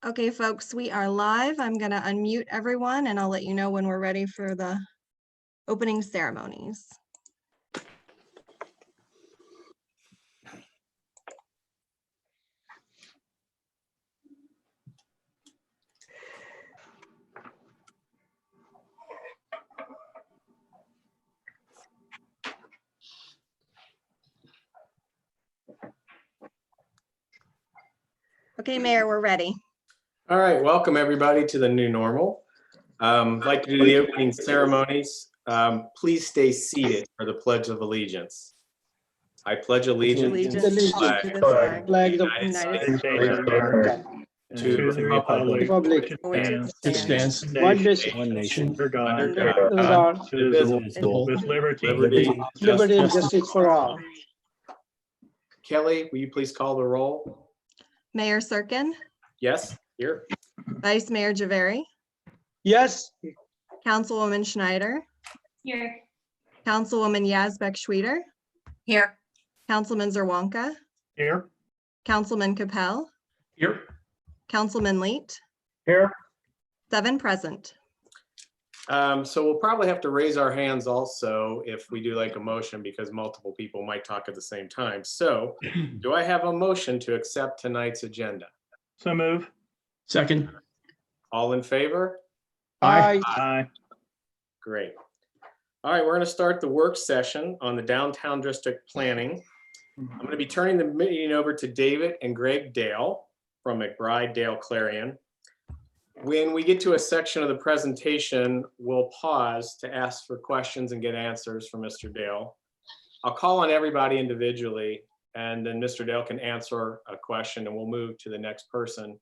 Okay, folks, we are live. I'm going to unmute everyone and I'll let you know when we're ready for the opening ceremonies. Okay, Mayor, we're ready. All right, welcome everybody to the new normal. I'd like to do the opening ceremonies. Please stay seated for the Pledge of Allegiance. I pledge allegiance to the flag of the United States States of America, to the republic republic which stands one nation under God, under God, indivisible, with liberty liberty and justice for all. Kelly, will you please call the roll? Mayor Serkin, Yes, here. Vice Mayor Javeri, Yes, Councilwoman Schneider, Here. Councilwoman Yazbek-Schweeder, Here. Councilman Zerwanka, here. Councilman Capel, Here. Councilman Leet, Here. 7 present. So we'll probably have to raise our hands also if we do like a motion because multiple people might talk at the same time. So do I have a motion to accept tonight's agenda? So move. Second. All in favor? aye. Aye. Great. All right, we're going to start the work session on the downtown district planning. I'm going to be turning the meeting over to David and Greg Dale from McBride Dale Clarion. When we get to a section of the presentation, we'll pause to ask for questions and get answers from Mr. Dale. I'll call on everybody individually, and then Mr. Dale can answer a question and we'll move to the next person.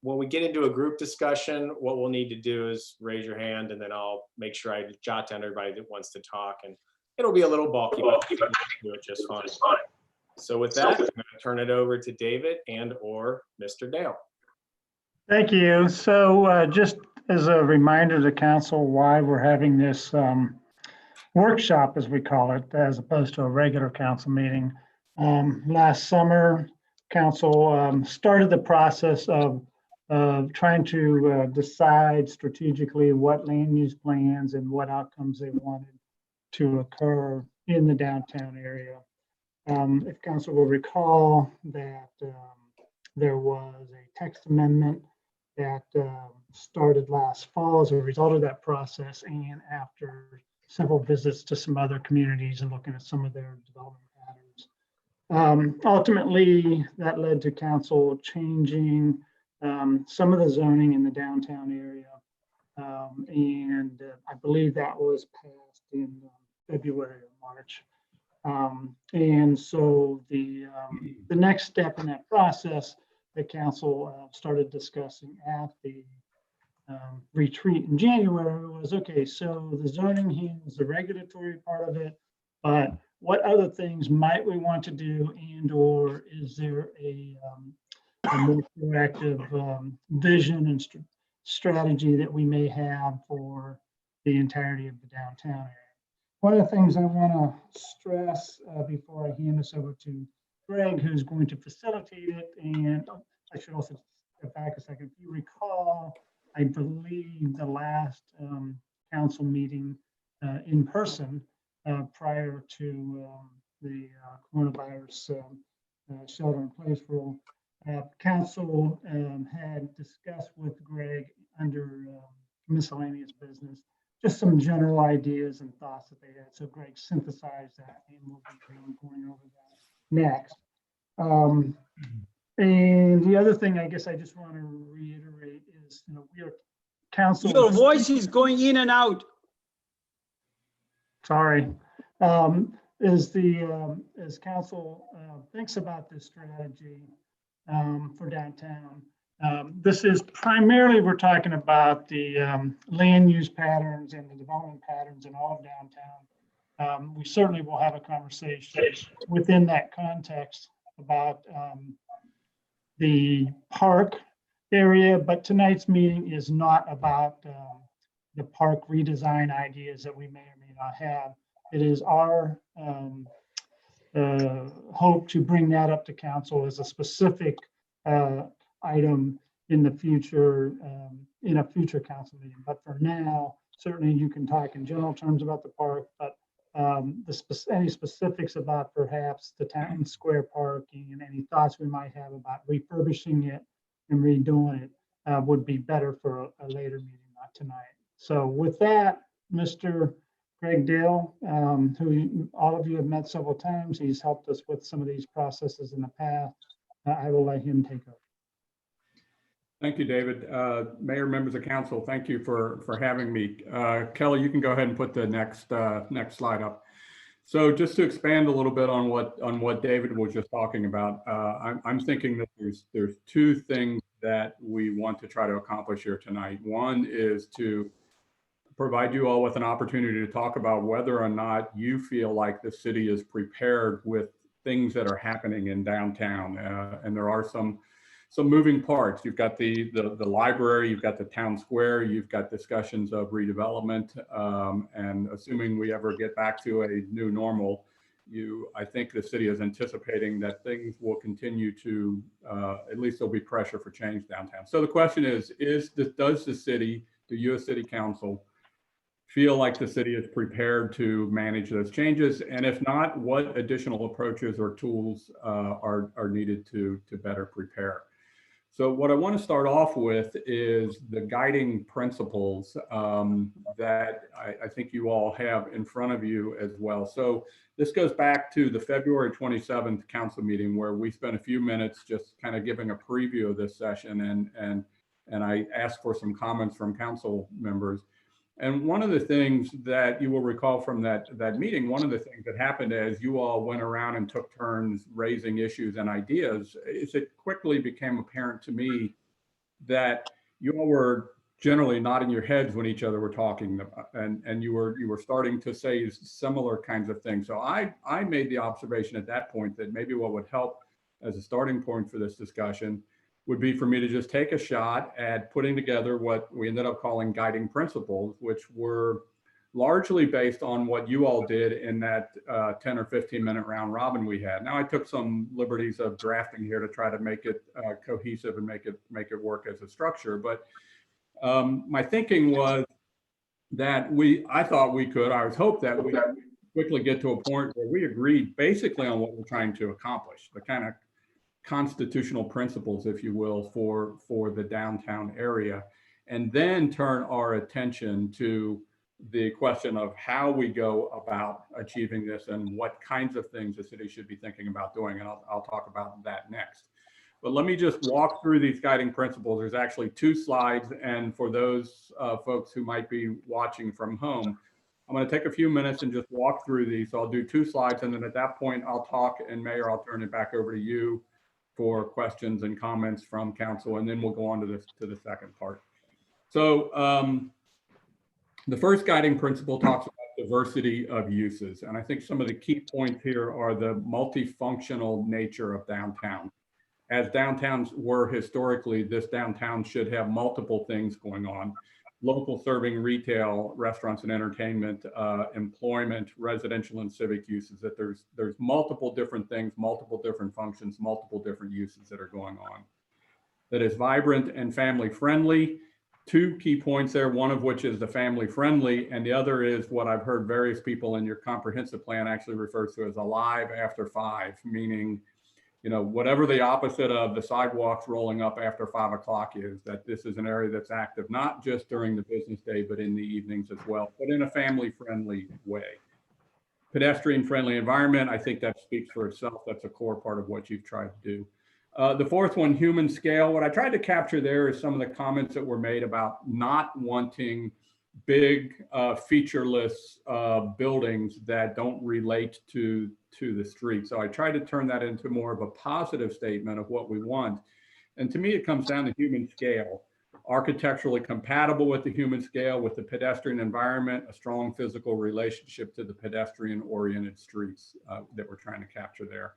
When we get into a group discussion, what we'll need to do is raise your hand and then I'll make sure I jot down everybody that wants to talk, and it'll be a little bulky, but we'll do it just fine. So with that, I'm going to turn it over to David and or Mr. Dale. Thank you. So just as a reminder to council why we're having this workshop, as we call it, as opposed to a regular council meeting. Last summer, council started the process of trying to decide strategically what land use plans and what outcomes they wanted to occur in the downtown area. If council will recall that there was a text amendment that started last fall as a result of that process, and after several visits to some other communities and looking at some of their development patterns. Ultimately, that led to council changing some of the zoning in the downtown area. And I believe that was passed in February or March. And so the next step in that process, the council started discussing at the retreat in January was, okay, so the zoning handles the regulatory part of it, but what other things might we want to do, and or is there a more proactive vision and strategy that we may have for the entirety of the downtown area? One of the things I want to stress before I hand this over to Greg, who's going to facilitate it, and I should also step back a second. If you recall, I believe the last council meeting in person prior to the coronavirus shelter-in-place rule, council had discussed with Greg under miscellaneous business just some general ideas and thoughts that they had. So Greg synthesized that, and we'll be going over that next. And the other thing I guess I just want to reiterate is, we are council. Your voice is going in and out. Sorry. As council thinks about this strategy for downtown, this is primarily, we're talking about the land use patterns and the development patterns in all of downtown. We certainly will have a conversation within that context about the park area, but tonight's meeting is not about the park redesign ideas that we may or may not have. It is our hope to bring that up to council as a specific item in the future, in a future council meeting. But for now, certainly you can talk in general terms about the park, but any specifics about perhaps the town square parking and any thoughts we might have about refurbishing it and redoing it would be better for a later meeting, not tonight. So with that, Mr. Greg Dale, who all of you have met several times, he's helped us with some of these processes in the past. I will let him take over. Thank you, David. Mayor, members of council, thank you for having me. Kelly, you can go ahead and put the next slide up. So just to expand a little bit on what David was just talking about, I'm thinking that there's two things that we want to try to accomplish here tonight. One is to provide you all with an opportunity to talk about whether or not you feel like the city is prepared with things that are happening in downtown. And there are some moving parts. You've got the library, you've got the town square, you've got discussions of redevelopment. And assuming we ever get back to a new normal, I think the city is anticipating that things will continue to, at least there'll be pressure for change downtown. So the question is does the city, the U.S. City Council, feel like the city is prepared to manage those changes? And if not, what additional approaches or tools are needed to better prepare? So what I want to start off with is the guiding principles that I think you all have in front of you as well. So this goes back to the February 27th council meeting, where we spent a few minutes just kind of giving a preview of this session, and I asked for some comments from council members. And one of the things that you will recall from that meeting, one of the things that happened as you all went around and took turns raising issues and ideas, is it quickly became apparent to me that you all were generally nodding your heads when each other were talking, and you were starting to say similar kinds of things. So I made the observation at that point that maybe what would help as a starting point for this discussion would be for me to just take a shot at putting together what we ended up calling guiding principles, which were largely based on what you all did in that 10 or 15 minute round robin we had. Now I took some liberties of drafting here to try to make it cohesive and make it work as a structure. But my thinking was that I was hoped that we quickly get to a point where we agreed basically on what we're trying to accomplish, the kind of constitutional principles, if you will, for the downtown area, and then turn our attention to the question of how we go about achieving this and what kinds of things the city should be thinking about doing. And I'll talk about that next. But let me just walk through these guiding principles. There's actually 2 slides. And for those folks who might be watching from home, I'm going to take a few minutes and just walk through these. So I'll do 2 slides. And then at that point, I'll talk, and Mayor, I'll turn it back over to you for questions and comments from council. And then we'll go on to the second part. So the first guiding principle talks about diversity of uses. And I think some of the key points here are the multifunctional nature of downtown. As downtowns were historically, this downtown should have multiple things going on: local serving, retail, restaurants and entertainment, employment, residential and civic uses, that there's multiple different things, multiple different functions, multiple different uses that are going on. That is vibrant and family friendly. 2 key points there, one of which is the family friendly, and the other is what I've heard various people in your comprehensive plan actually refers to as alive after 5, meaning, you know, whatever the opposite of the sidewalks rolling up after 5 o'clock is, that this is an area that's active, not just during the business day, but in the evenings as well, but in a family friendly way. Pedestrian friendly environment, I think that speaks for itself. That's a core part of what you've tried to do. The fourth one, human scale. What I tried to capture there is some of the comments that were made about not wanting big featureless buildings that don't relate to the street. So I tried to turn that into more of a positive statement of what we want. And to me, it comes down to human scale, architecturally compatible with the human scale, with the pedestrian environment, a strong physical relationship to the pedestrian oriented streets that we're trying to capture there.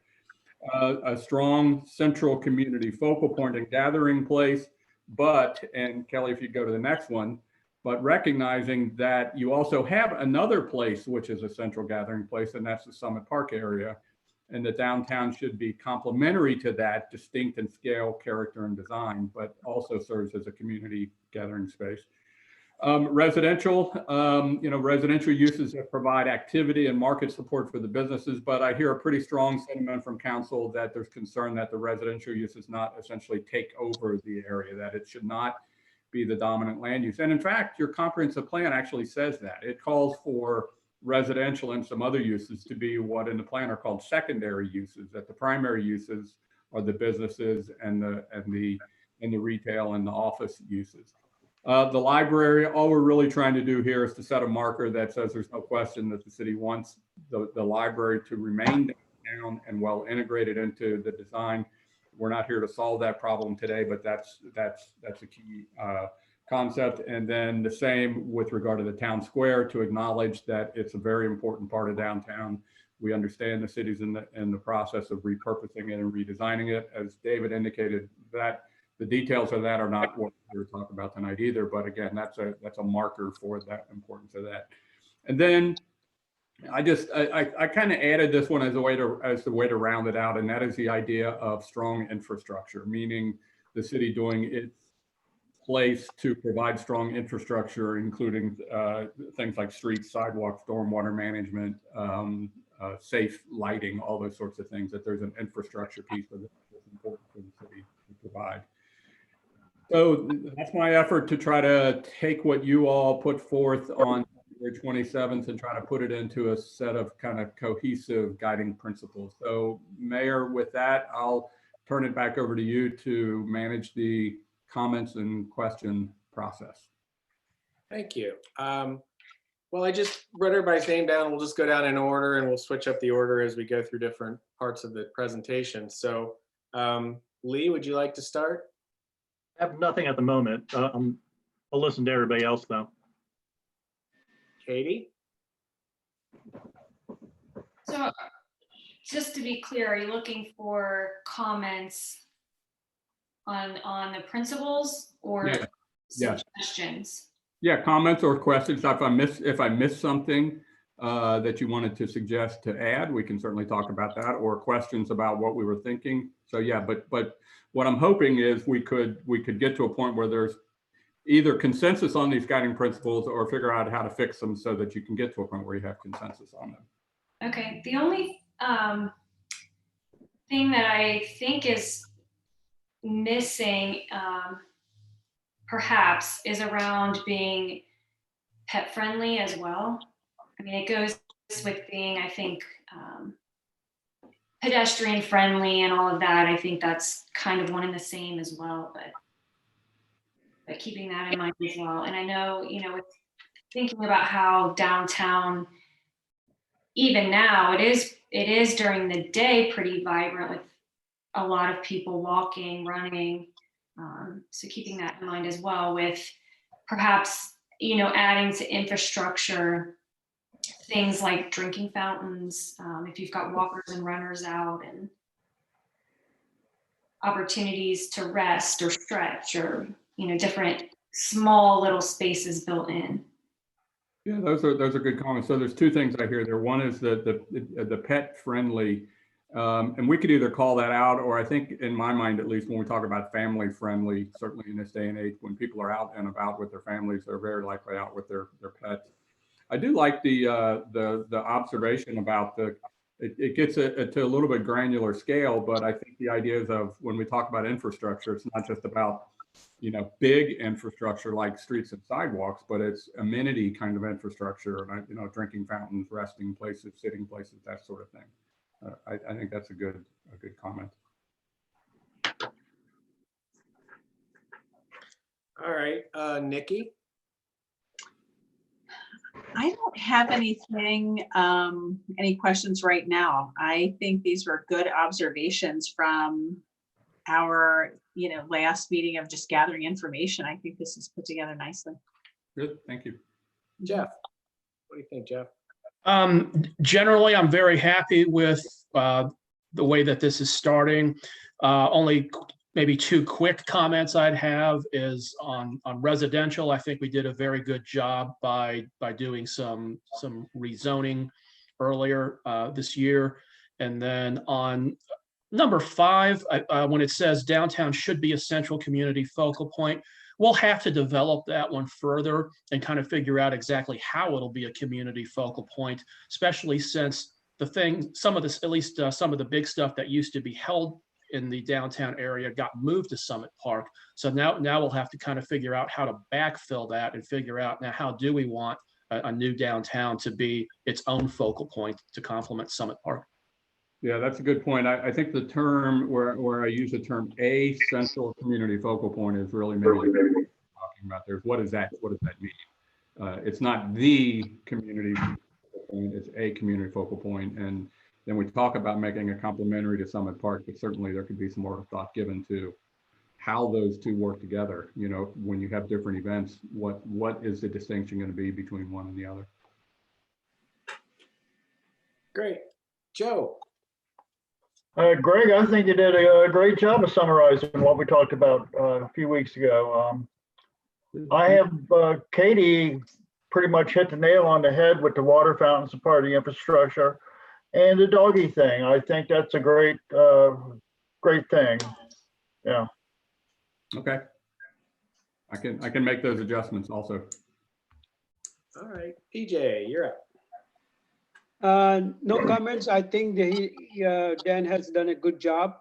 A strong central community focal point and gathering place, but, and Kelly, if you go to the next one, but recognizing that you also have another place which is a central gathering place, and that's the Summit Park area. and the downtown should be complementary to that, distinct in scale, character, and design, but also serves as a community gathering space. Residential, residential uses that provide activity and market support for the businesses, but I hear a pretty strong sentiment from council that there's concern that the residential uses not essentially take over the area, that it should not be the dominant land use. And in fact, your comprehensive plan actually says that. It calls for residential and some other uses to be what in the plan are called secondary uses, that the primary uses are the businesses and the retail and the office uses. The library, all we're really trying to do here is to set a marker that says there's no question that the city wants the library to remain downtown and well integrated into the design. We're not here to solve that problem today, but that's a key concept. And then the same with regard to the town square, to acknowledge that it's a very important part of downtown. We understand the city's in the process of repurposing it and redesigning it. As David indicated, that the details of that are not what we're talking about tonight either. But again, that's a marker for that importance of that. And then I kind of added this one as the way to round it out, and that is the idea of strong infrastructure, meaning the city doing its place to provide strong infrastructure, including things like streets, sidewalks, stormwater management, safe lighting, all those sorts of things, that there's an infrastructure piece of it that's important for the city to provide. So that's my effort to try to take what you all put forth on February 27th and try to put it into a set of kind of cohesive guiding principles. So Mayor, with that, I'll turn it back over to you to manage the comments and question process. Thank you. Well, I just wrote everybody's name down. We'll just go down in order and we'll switch up the order as we go through different parts of the presentation. So Lee, would you like to start? I have nothing at the moment. I'll listen to everybody else though. Katie? So just to be clear, are you looking for comments on the principles or Yeah. suggestions? Yeah, comments or questions. If I missed something that you wanted to suggest to add, we can certainly talk about that, or questions about what we were thinking. So yeah, but what I'm hoping is we could get to a point where there's either consensus on these guiding principles or figure out how to fix them so that you can get to a point where you have consensus on them. Okay, the only thing that I think is missing perhaps is around being pet friendly as well. I mean, it goes with being, I think, pedestrian friendly and all of that. I think that's kind of one and the same as well, but keeping that in mind as well. And I know, with thinking about how downtown, even now, it is during the day pretty vibrant with a lot of people walking, running. So keeping that in mind as well, with perhaps, adding to infrastructure, things like drinking fountains, if you've got walkers and runners out, and opportunities to rest or stretch, or, different small little spaces built in. Yeah, those are good comments. So there's two things I hear there. One is the pet friendly, and we could either call that out, or I think in my mind, at least when we talk about family friendly, certainly in this day and age, when people are out and about with their families, they're very likely out with their pets. I do like the observation about it gets to a little bit granular scale, but I think the idea is of when we talk about infrastructure, it's not just about big infrastructure like streets and sidewalks, but it's amenity kind of infrastructure, and drinking fountains, resting places, sitting places, that sort of thing. I think that's a good comment. All right, Nikki. I don't have anything, any questions right now. I think these were good observations from our, last meeting of just gathering information. I think this is put together nicely. Good, thank you. Jeff, what do you think, Jeff? Generally, I'm very happy with the way that this is starting. Only maybe two quick comments I'd have is on residential. I think we did a very good job by doing some rezoning earlier this year. And then on number 5, when it says downtown should be a central community focal point, we'll have to develop that one further and kind of figure out exactly how it'll be a community focal point, especially since some of this, at least some of the big stuff that used to be held in the downtown area got moved to Summit Park. So now we'll have to kind of figure out how to backfill that and figure out now how do we want a new downtown to be its own focal point to complement Summit Park. Yeah, that's a good point. I think the term where I use the term a central community focal point is really maybe talking about there. What does that mean? It's not the community focal point, it's a community focal point. And then we talk about making it complementary to Summit Park, but certainly there could be some more thought given to how those two work together. You know, when you have different events, what is the distinction going to be between one and the other? Great. Joe. Greg, I think you did a great job of summarizing what we talked about a few weeks ago. I have Katie pretty much hit the nail on the head with the water fountains and part of the infrastructure and the doggy thing. I think that's a great thing. Yeah. Okay. I can make those adjustments also. All right, PJ, you're up. No comments. I think Dan has done a good job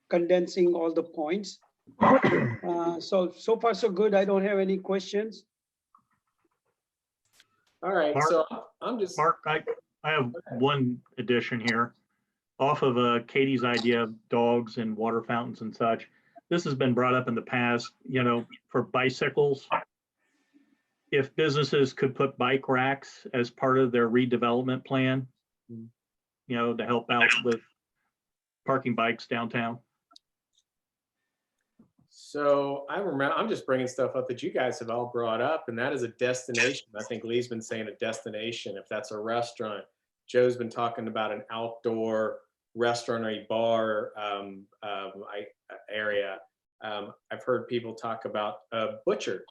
condensing all the points. So far so good. I don't have any questions. All right, Mark, so I'm just. Mark, I have one addition here. Off of Katie's idea of dogs and water fountains and such. This has been brought up in the past, you know, for bicycles. If businesses could put bike racks as part of their redevelopment plan, you know, to help out with parking bikes downtown. So I remember, I'm just bringing stuff up that you guys have all brought up, and that is a destination. I think Lee's been saying a destination, if that's a restaurant. Joe's been talking about an outdoor restaurant or a bar area. I've heard people talk about a butcher.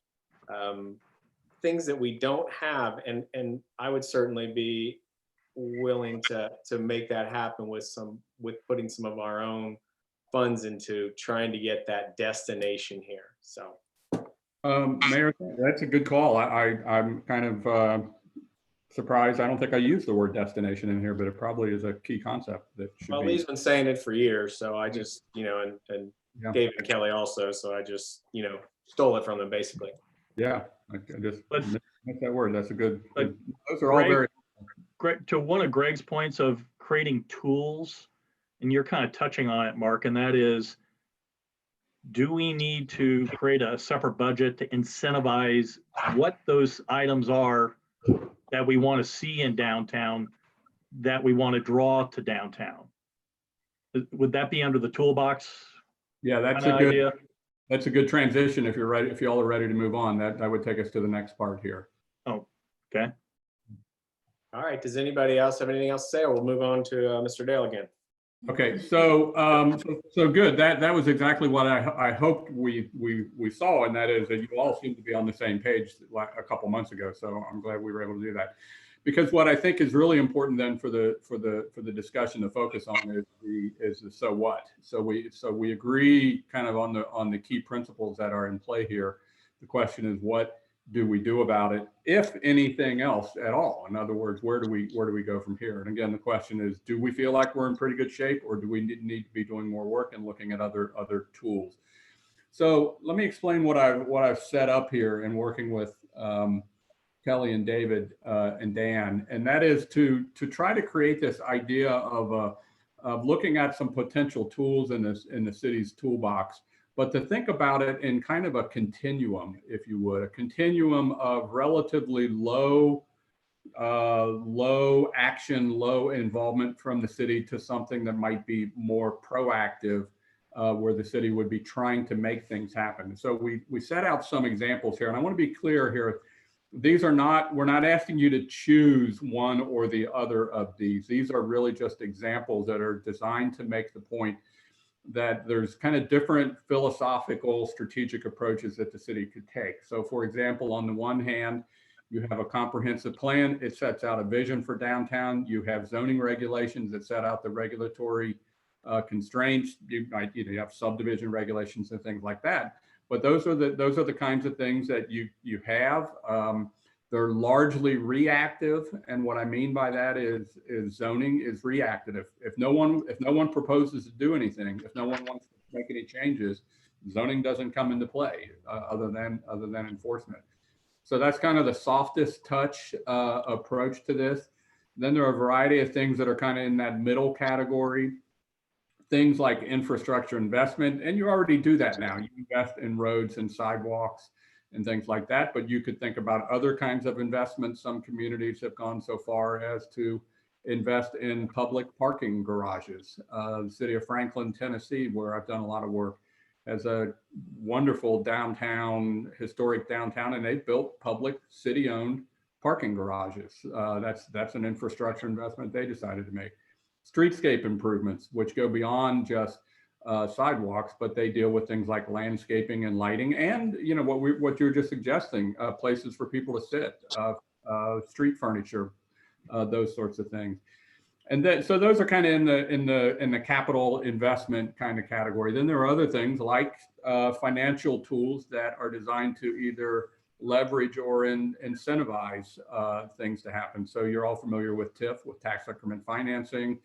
Things that we don't have, and I would certainly be willing to make that happen with putting some of our own funds into trying to get that destination here. So Mayor, that's a good call. I'm kind of surprised. I don't think I used the word destination in here, but it probably is a key concept that should be. Lee's been saying it for years, so I just, you know, and Yeah. David and Kelly also, so I just, you know, stole it from them basically. Yeah, I just make that word. That's a good. But Those are all very. Greg, to one of Greg's points of creating tools, and you're kind of touching on it, Mark, and that is, do we need to create a separate budget to incentivize what those items are that we want to see in downtown, that we want to draw to downtown? Would that be under the toolbox? Yeah, that's kind a of good. idea? That's a good transition. If you're ready, if you all are ready to move on, that would take us to the next part here. Oh, okay. All right, does anybody else have anything else to say, or we'll move on to Mr. Dale again? Okay, so so good. That was exactly what I hoped we saw, and that is that you all seem to be on the same page a couple months ago. So I'm glad we were able to do that, because what I think is really important then for the discussion to focus on is the so what. So we agree kind of on the key principles that are in play here. The question is, what do we do about it, if anything else at all? In other words, where do we go from here? And again, the question is, do we feel like we're in pretty good shape, or do we need to be doing more work and looking at other tools? So let me explain what I've set up here in working with Kelly and David and Dan, and that is to try to create this idea of looking at some potential tools in the city's toolbox, but to think about it in kind of a continuum, if you would, a continuum of relatively low action, low involvement from the city to something that might be more proactive, where the city would be trying to make things happen. So we set out some examples here, and I want to be clear here. We're not asking you to choose one or the other of these. These are really just examples that are designed to make the point that there's kind of different philosophical strategic approaches that the city could take. So for example, on the one hand, You have a comprehensive plan. It sets out a vision for downtown. You have zoning regulations that set out the regulatory constraints. You have subdivision regulations and things like that. But those are the kinds of things that you have. They're largely reactive, and what I mean by that is zoning is reactive. If no one proposes to do anything, if no one wants to make any changes, zoning doesn't come into play other than enforcement. So that's kind of the softest touch approach to this. Then there are a variety of things that are kind of in that middle category. Things like infrastructure investment, and you already do that now. You invest in roads and sidewalks and things like that, but you could think about other kinds of investments. Some communities have gone so far as to invest in public parking garages. The city of Franklin, Tennessee, where I've done a lot of work, has a wonderful downtown, historic downtown, and they've built public city-owned parking garages. That's an infrastructure investment they decided to make. Streetscape improvements, which go beyond just sidewalks, but they deal with things like landscaping and lighting, and what you were just suggesting, places for people to sit, street furniture, those sorts of things. And then, so those are kind of in the capital investment kind of category. Then there are other things like financial tools that are designed to either leverage or incentivize things to happen. So you're all familiar with TIF, with tax increment financing,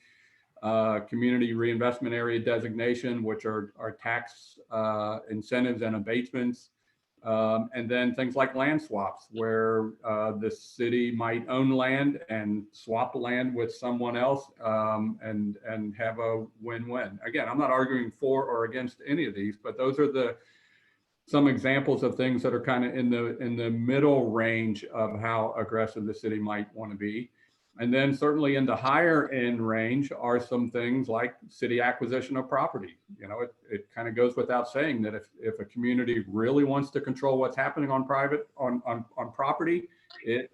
community reinvestment area designation, which are tax incentives and abatements. And then things like land swaps, where the city might own land and swap land with someone else and have a win-win. Again, I'm not arguing for or against any of these, but those are some examples of things that are kind of in the middle range of how aggressive the city might want to be. And then certainly in the higher end range are some things like city acquisition of property. It kind of goes without saying that if a community really wants to control what's happening on property, it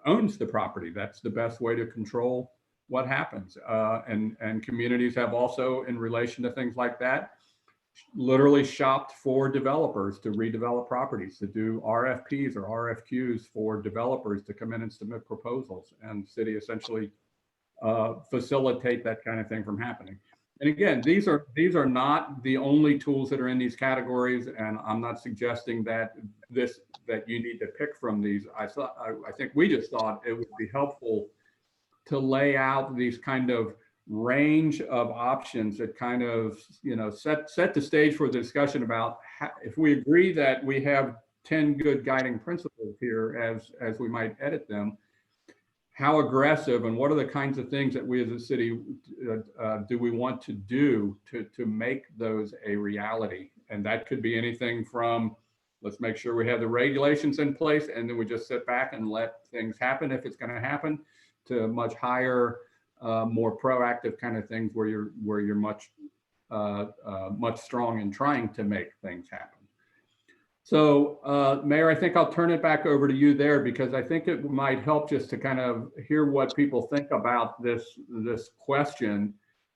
owns the property. That's the best way to control what happens. And communities have also, in relation to things like that, literally shopped for developers to redevelop properties, to do RFPs or RFQs for developers to come in and submit proposals, and city essentially facilitate that kind of thing from happening. And again, these are not the only tools that are in these categories, and I'm not suggesting that you need to pick from these. I think we just thought it would be helpful to lay out these kind of range of options that kind of set the stage for the discussion about how, if we agree that we have 10 good guiding principles here as we might edit them, how aggressive and what are the kinds of things that we as a city do we want to do to make those a reality. And that could be anything from, let's make sure we have the regulations in place and then we just sit back and let things happen if it's going to happen, to much higher, more proactive kind of things where you're much strong in trying to make things happen. So Mayor, I think I'll turn it back over to you there, because I think it might help just to kind of hear what people think about this question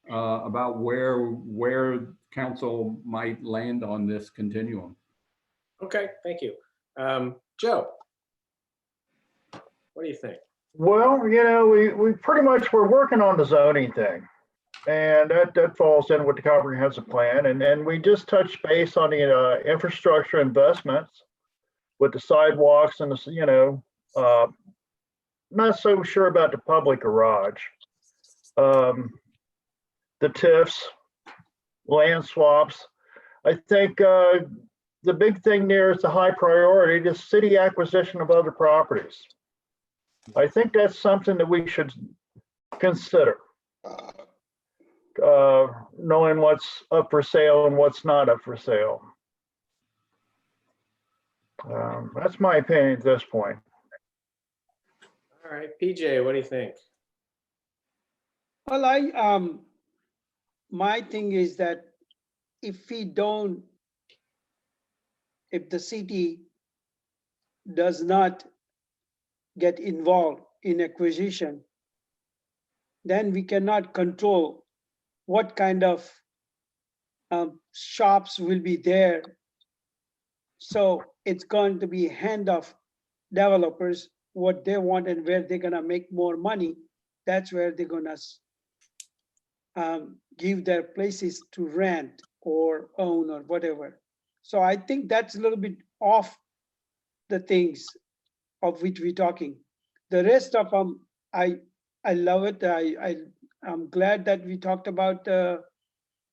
about where council might land on this continuum. Okay, thank you. Joe, what do you think? Well, we pretty much, we're working on the zoning thing. And that falls in with the comprehensive plan. And we just touched base on the infrastructure investments with the sidewalks and not so sure about the public garage. The TIFs, land swaps. I think the big thing there is the high priority, the city acquisition of other properties. I think that's something that we should consider. Knowing what's up for sale and what's not up for sale. That's my opinion at this point. All right, PJ, what do you think? Well, my thing is that if the city does not get involved in acquisition, then we cannot control what kind of shops will be there. So it's going to be hand of developers what they want and where they're gonna make more money, that's where they're gonna give their places to rent or own or whatever. So I think that's a little bit off the things of which we're talking. The rest of them, I love it. I'm glad that we talked about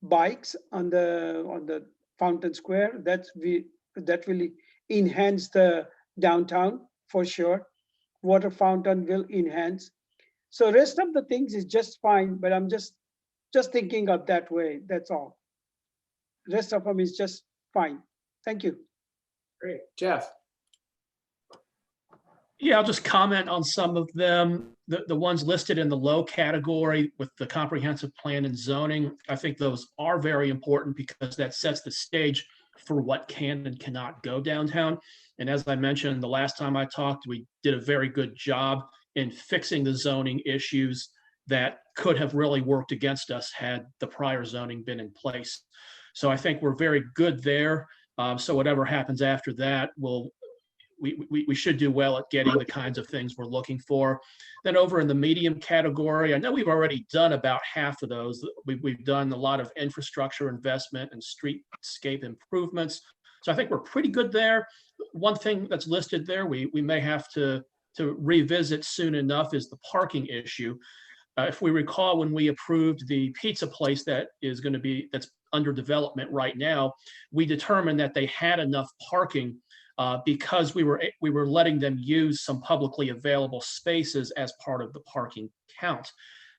bikes on the Fountain Square. That will enhance the downtown for sure. Water fountain will enhance. So rest of the things is just fine, but I'm just thinking of that way. That's all. Rest of them is just fine. Thank you. Great. Jeff? Yeah, I'll just comment on some of them. The ones listed in the low category with the comprehensive plan and zoning, I think those are very important because that sets the stage for what can and cannot go downtown. And as I mentioned, the last time I talked, we did a very good job in fixing the zoning issues that could have really worked against us had the prior zoning been in place. So I think we're very good there. So whatever happens after that, we should do well at getting the kinds of things we're looking for. Then over in the medium category, I know we've already done about half of those. We've done a lot of infrastructure investment and streetscape improvements. So I think we're pretty good there. One thing that's listed there, we may have to revisit soon enough is the parking issue. If we recall, when we approved the pizza place that's under development right now, we determined that they had enough parking because we were letting them use some publicly available spaces as part of the parking count.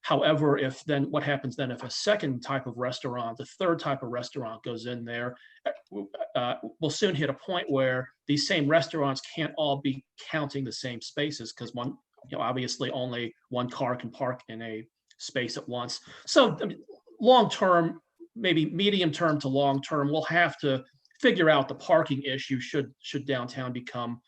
However, what happens then if a second type of restaurant, the third type of restaurant goes in there, we'll soon hit a point where these same restaurants can't all be counting the same spaces because obviously only one car can park in a space at once. So long term, maybe medium term to long term, we'll have to figure out the parking issue should downtown become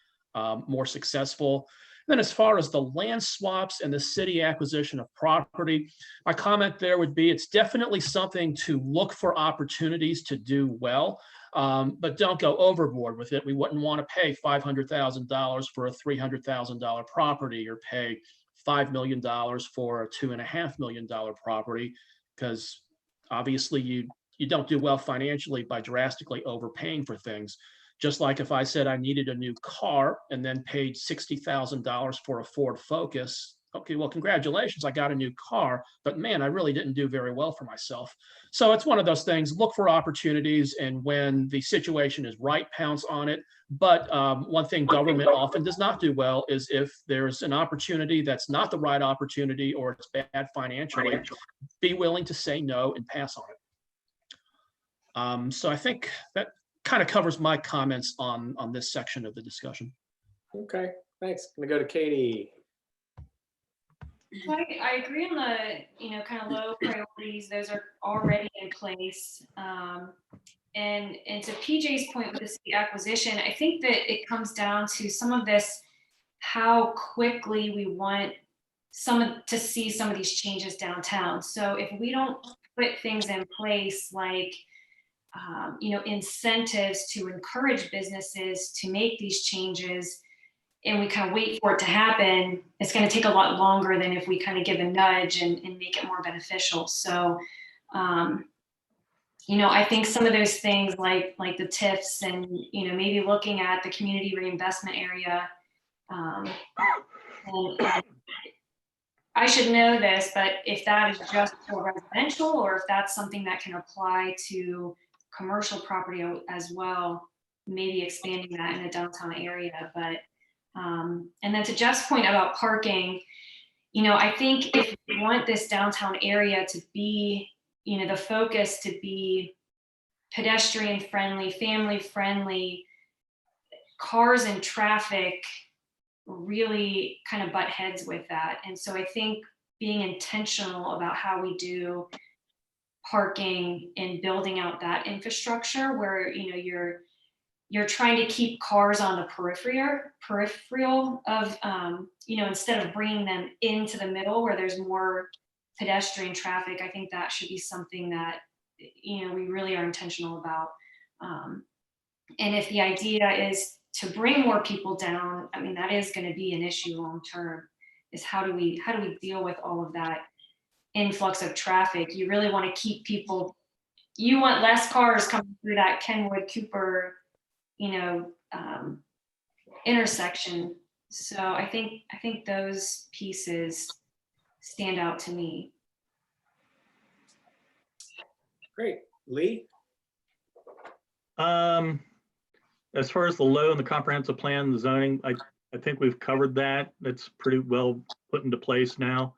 more successful. Then as far as the land swaps and the city acquisition of property, my comment there would be it's definitely something to look for opportunities to do well, but don't go overboard with it. We wouldn't want to pay $500,000 for a $300,000 property or pay $5 million for a $2.5 million property, because obviously you don't do well financially by drastically overpaying for things. Just like if I said I needed a new car and then paid $60,000 for a Ford Focus, okay, well, congratulations, I got a new car, but man, I really didn't do very well for myself. So it's one of those things, look for opportunities, and when the situation is right, pounce on it. But one thing government often does not do well is if there's an opportunity that's not the right opportunity or it's bad financially, be willing to say no and pass on it. So I think that kind of covers my comments on this section of the discussion. Okay, thanks. I'm gonna go to Katie. So I agree on the, kind of low priorities. Those are already in place. And to PJ's point with the city acquisition, I think that it comes down to some of this, how quickly we want to see some of these changes downtown. So if we don't put things in place like incentives to encourage businesses to make these changes, and we kind of wait for it to happen, it's going to take a lot longer than if we kind of give a nudge and make it more beneficial. So, I think some of those things like the TIFs and, maybe looking at the community reinvestment area. And I should know this, but if that is just for residential or if that's something that can apply to commercial property as well, maybe expanding that in the downtown area. But and then to Jeff's point about parking, I think if we want this downtown area to be, the focus to be pedestrian friendly, family friendly, cars and traffic really kind of butt heads with that. And so I think being intentional about how we do parking and building out that infrastructure where you're trying to keep cars on the peripheral of instead of bringing them into the middle where there's more pedestrian traffic. I think that should be something that we really are intentional about. And if the idea is to bring more people down, I mean, that is going to be an issue long term, is how do we deal with all of that influx of traffic? You really want to keep people, you want less cars coming through that Kenwood Cooper, intersection. So I think those pieces stand out to me. Great. Lee? As far as the low and the comprehensive plan, the zoning, I think we've covered that. That's pretty well put into place now.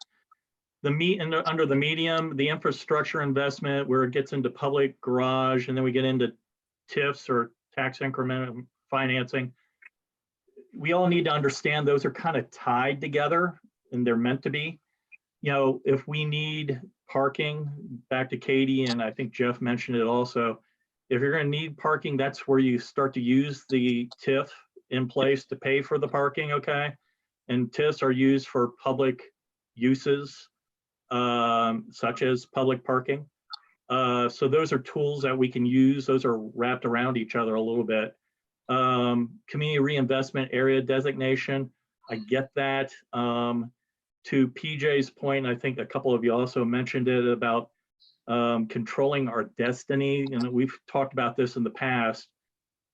Under the medium, the infrastructure investment, where it gets into public garage, and then we get into TIFs or tax increment financing. We all need to understand those are kind of tied together, and they're meant to be. If we need parking, back to Katie, and I think Jeff mentioned it also, if you're going to need parking, that's where you start to use the TIF in place to pay for the parking, okay? And TIFs are used for public uses, such as public parking. So those are tools that we can use. Those are wrapped around each other a little bit. Community reinvestment area designation, I get that. To PJ's point, I think a couple of you also mentioned it about controlling our destiny, and we've talked about this in the past.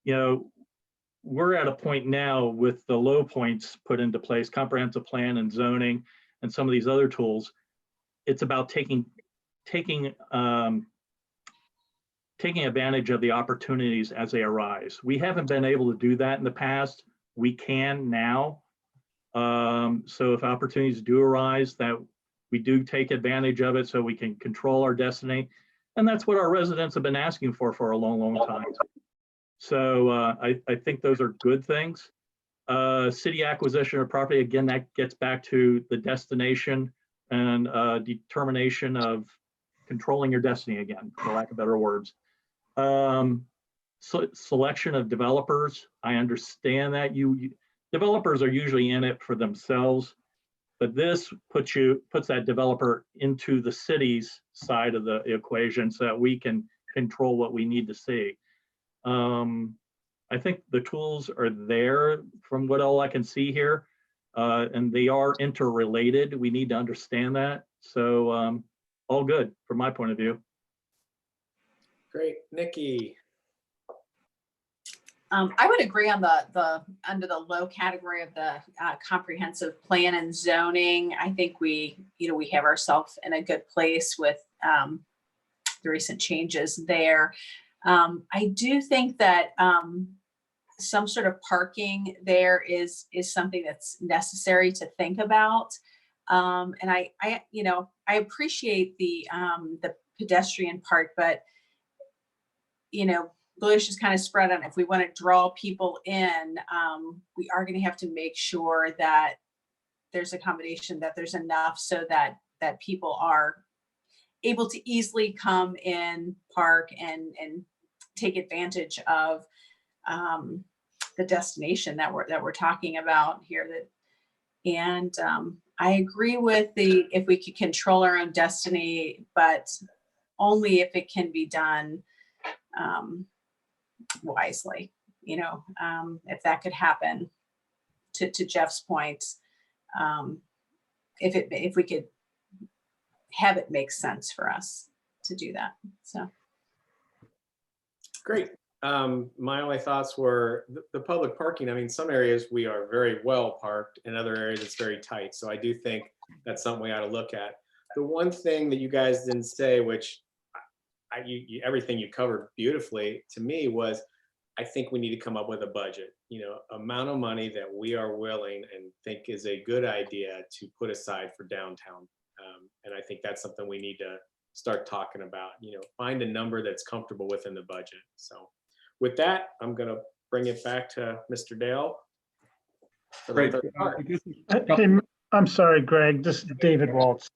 We're at a point now with the low points put into place, comprehensive plan and zoning, and some of these other tools. It's about taking advantage of the opportunities as they arise. We haven't been able to do that in the past. We can now. So if opportunities do arise, that we do take advantage of it so we can control our destiny. And that's what our residents have been asking for a long, long time. So I think those are good things. City acquisition of property, again, that gets back to the destination and determination of controlling your destiny again, for lack of better words. Selection of developers, I understand that developers are usually in it for themselves, but this puts that developer into the city's side of the equation so that we can control what we need to see. I think the tools are there from what all I can see here, and they are interrelated. We need to understand that. So all good from my point of view. Great. Nikki? I would agree on the under the low category of the comprehensive plan and zoning. I think we have ourselves in a good place with the recent changes there. I do think that some sort of parking there is something that's necessary to think about. And I appreciate the pedestrian part, but Bush is kind of spread on. If we want to draw people in, we are going to have to make sure that there's accommodation, that there's enough so that people are able to easily come in, park, and take advantage of the destination that we're talking about here. And I agree with if we could control our own destiny, but only if it can be done wisely, if that could happen. To Jeff's point, if we could have it make sense for us to do that. So Great. My only thoughts were the public parking. I mean, some areas we are very well parked, in other areas it's very tight. So I do think that's something we ought to look at. The one thing that you guys didn't say, which everything you covered beautifully to me, was I think we need to come up with a budget, amount of money that we are willing and think is a good idea to put aside for downtown. And I think that's something we need to start talking about, find a number that's comfortable within the budget. So with that, I'm going to bring it back to Mr. Dale. Great. Hey, I'm sorry, Greg, this is David Waltz.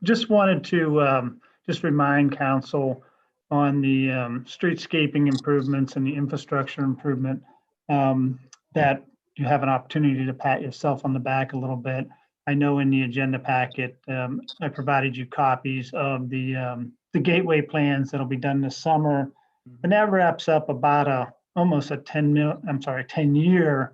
Just wanted to just remind council on the streetscaping improvements and the infrastructure improvement that you have an opportunity to pat yourself on the back a little bit. I know in the agenda packet, I provided you copies of the gateway plans that'll be done this summer. And that wraps up about almost a 10-year,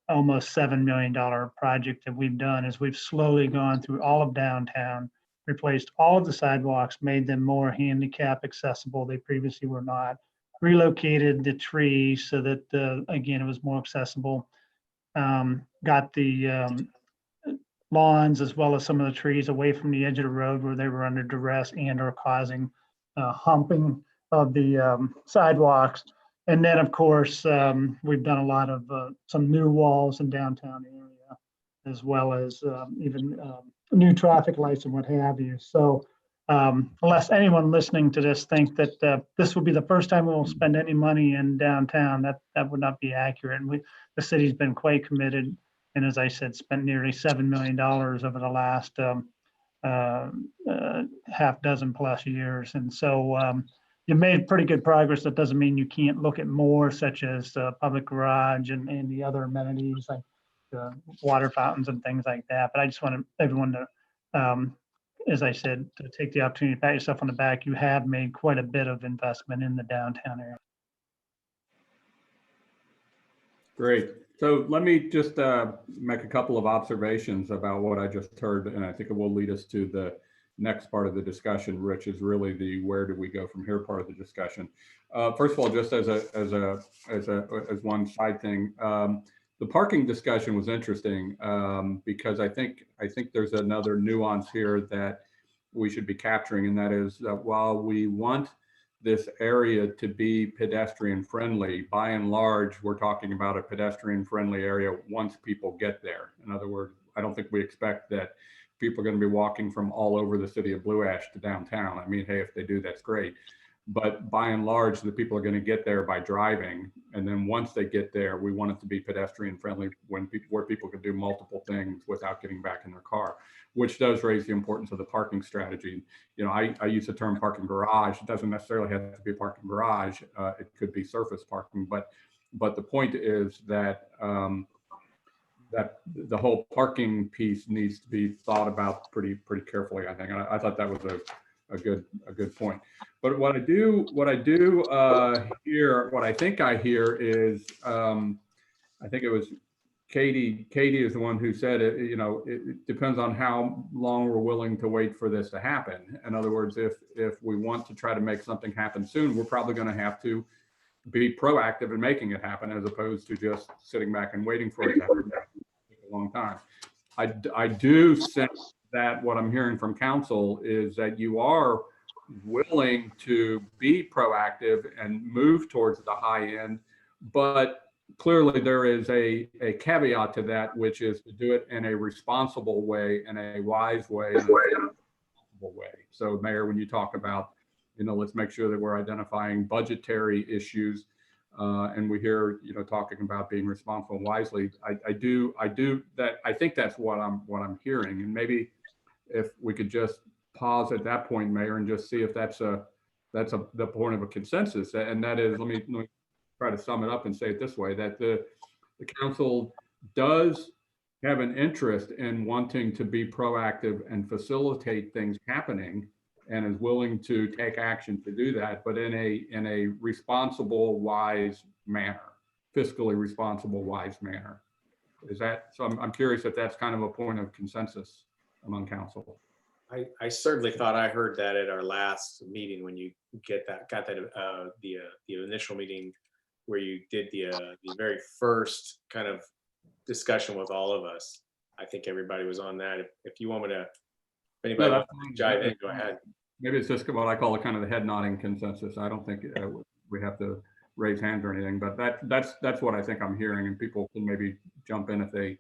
almost $7 million project that we've done is we've slowly gone through all of downtown, replaced all of the sidewalks, made them more handicap accessible. They previously were not. Relocated the trees so that, again, it was more accessible. Got the lawns as well as some of the trees away from the edge of the road where they were under duress and or causing humping of the sidewalks. And then, of course, we've done a lot of some new walls in downtown area, as well as even new traffic lights and what have you. So unless anyone listening to this think that this will be the first time we will spend any money in downtown, that would not be accurate. And the city's been quite committed. And as I said, spent nearly $7 million over the last half dozen plus years. And so you made pretty good progress. That doesn't mean you can't look at more, such as the public garage and the other amenities like water fountains and things like that. But I just wanted everyone to, as I said, to take the opportunity to pat yourself on the back. You have made quite a bit of investment in the downtown area. Great. So let me just make a couple of observations about what I just heard, and I think it will lead us to the next part of the discussion, which is really the where do we go from here part of the discussion. First of all, just as one side thing, the parking discussion was interesting because I think there's another nuance here that we should be capturing, and that is that while we want this area to be pedestrian friendly, by and large, we're talking about a pedestrian friendly area once people get there. In other words, I don't think we expect that people are going to be walking from all over the city of Blue Ash to downtown. I mean, hey, if they do, that's great. But by and large, the people are going to get there by driving. And then once they get there, we want it to be pedestrian friendly where people can do multiple things without getting back in their car, which does raise the importance of the parking strategy. You know, I use the term parking garage. It doesn't necessarily have to be a parking garage. It could be surface parking, but the point is that that the whole parking piece needs to be thought about pretty carefully, I think. And I thought that was a good point. But what I think I hear is, I think it was Katie is the one who said it, you know, it depends on how long we're willing to wait for this to happen. In other words, if we want to try to make something happen soon, we're probably going to have to be proactive in making it happen as opposed to just sitting back and waiting for it to happen a long time. I do sense that what I'm hearing from council is that you are willing to be proactive and move towards the high end, but clearly there is a caveat to that, which is to do it in a responsible way, in a wise way, in a responsible way. So Mayor, when you talk about, you know, let's make sure that we're identifying budgetary issues, and we hear, you know, talking about being responsible and wisely. I think that's what I'm hearing. And maybe if we could just pause at that point, Mayor, and just see if that's the point of a consensus. And that is, let me try to sum it up and say it this way, that the council does have an interest in wanting to be proactive and facilitate things happening, and is willing to take action to do that, but in a responsible, wise manner, fiscally responsible, wise manner. Is that, so I'm curious if that's kind of a point of consensus among council. I certainly thought I heard that at our last meeting when you got that the initial meeting where you did the very first kind of discussion with all of us. I think everybody was on that. If you want me to, if anybody wants to jive in, go ahead. Maybe it's just what I call a kind of the head nodding consensus. I don't think we have to raise hands or anything, but that's what I think I'm hearing, and people can maybe jump in if they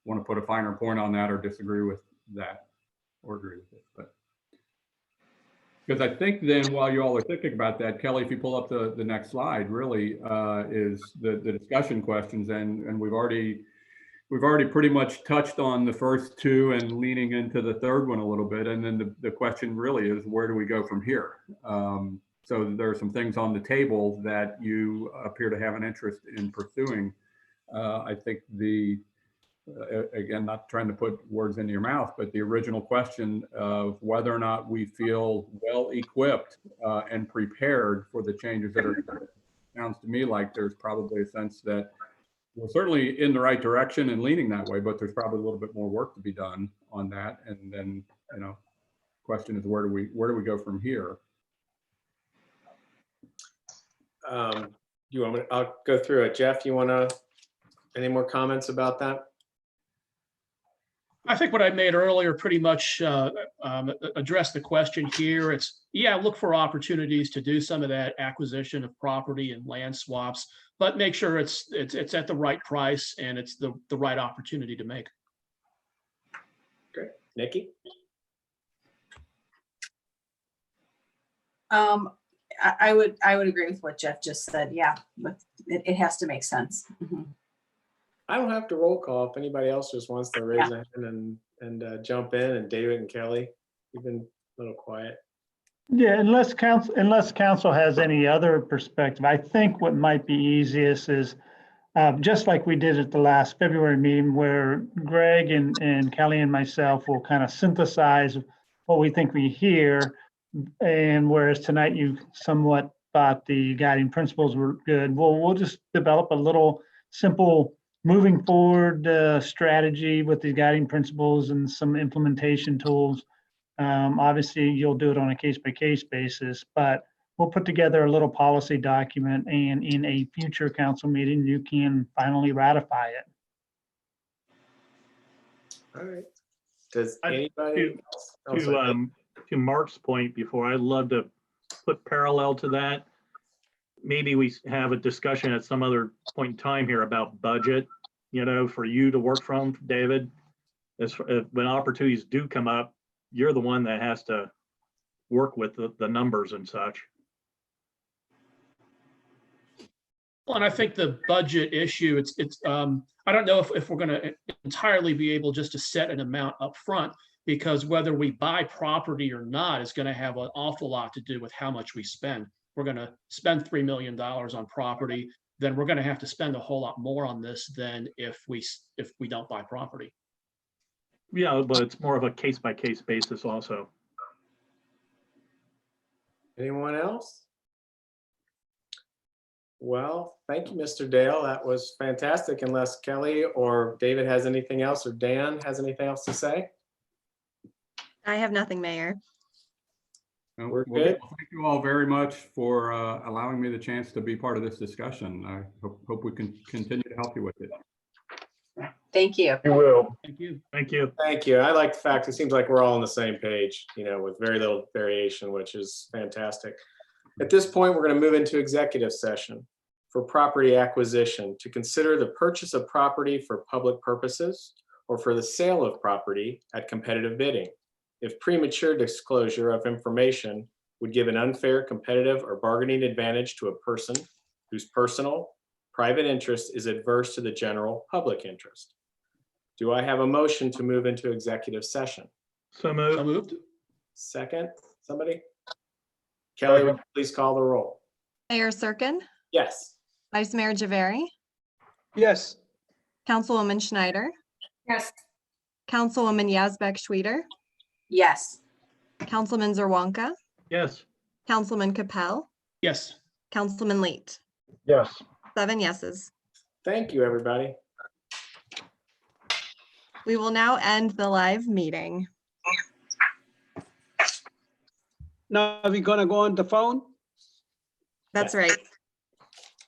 want to put a finer point on that or disagree with that or agree with it. But because I think then while you all are thinking about that, Kelly, if you pull up the next slide, really is the discussion questions, and we've already pretty much touched on the first two and leaning into the third one a little bit. And then the question really is, where do we go from here? So there are some things on the table that you appear to have an interest in pursuing. I think again, not trying to put words into your mouth, but the original question of whether or not we feel well equipped and prepared for the changes that are sounds to me like there's probably a sense that we're certainly in the right direction and leaning that way, but there's probably a little bit more work to be done on that. And then, question is, where do we go from here? You want me? I'll go through it. Jeff, you want to? Any more comments about that? I think what I made earlier pretty much addressed the question here. It's, yeah, look for opportunities to do some of that acquisition of property and land swaps, but make sure it's at the right price and it's the right opportunity to make. Great. Nikki? I would agree with what Jeff just said. Yeah, but it has to make sense. Mhm. I don't have to roll call if anybody else just wants to raise a hand and jump in. And David and Kelly, you've been a little quiet. Yeah, unless council has any other perspective, I think what might be easiest is just like we did at the last February meeting where Greg and Kelly and myself will kind of synthesize what we think we hear. And whereas tonight you somewhat thought the guiding principles were good, we'll just develop a little simple moving forward strategy with the guiding principles and some implementation tools. Obviously, you'll do it on a case-by-case basis, but we'll put together a little policy document, and in a future council meeting, you can finally ratify it. All right. Does I- anybody else? To Mark's point before, I'd love to put parallel to that. Maybe we have a discussion at some other point in time here about budget, for you to work from, David. When opportunities do come up, you're the one that has to work with the numbers and such. Well, and I think the budget issue, I don't know if we're going to entirely be able just to set an amount up front, because whether we buy property or not is going to have an awful lot to do with how much we spend. We're going to spend $3 million on property, then we're going to have to spend a whole lot more on this than if we don't buy property. Yeah, but it's more of a case-by-case basis also. Anyone else? Well, thank you, Mr. Dale. That was fantastic. Unless Kelly or David has anything else, or Dan has anything else to say? I have nothing, Mayor. No, We're well, good. thank you all very much for allowing me the chance to be part of this discussion. I hope we can continue to help you with it. Thank you. You will. Thank you. Thank you. Thank you. I like the fact it seems like we're all on the same page, with very little variation, which is fantastic. At this point, we're going to move into executive session for property acquisition to consider the purchase of property for public purposes or for the sale of property at competitive bidding. If premature disclosure of information would give an unfair competitive or bargaining advantage to a person whose personal, private interest is adverse to the general public interest. Do I have a motion to move into executive session? So moved. So moved. Second, somebody? Kelly, would you please call the roll? Mayor Serkin, Yes. Vice Mayor Javari, Yes. Councilwoman Schneider, Yes. Councilwoman Yazbek Schweeder, Yes. Councilman Zerwanka, Yes. Councilman Capel, Yes. Councilman Leet. Yes. 7 yeses. Thank you, everybody. We will now end the live meeting. Now we're gonna go on the phone. That's right.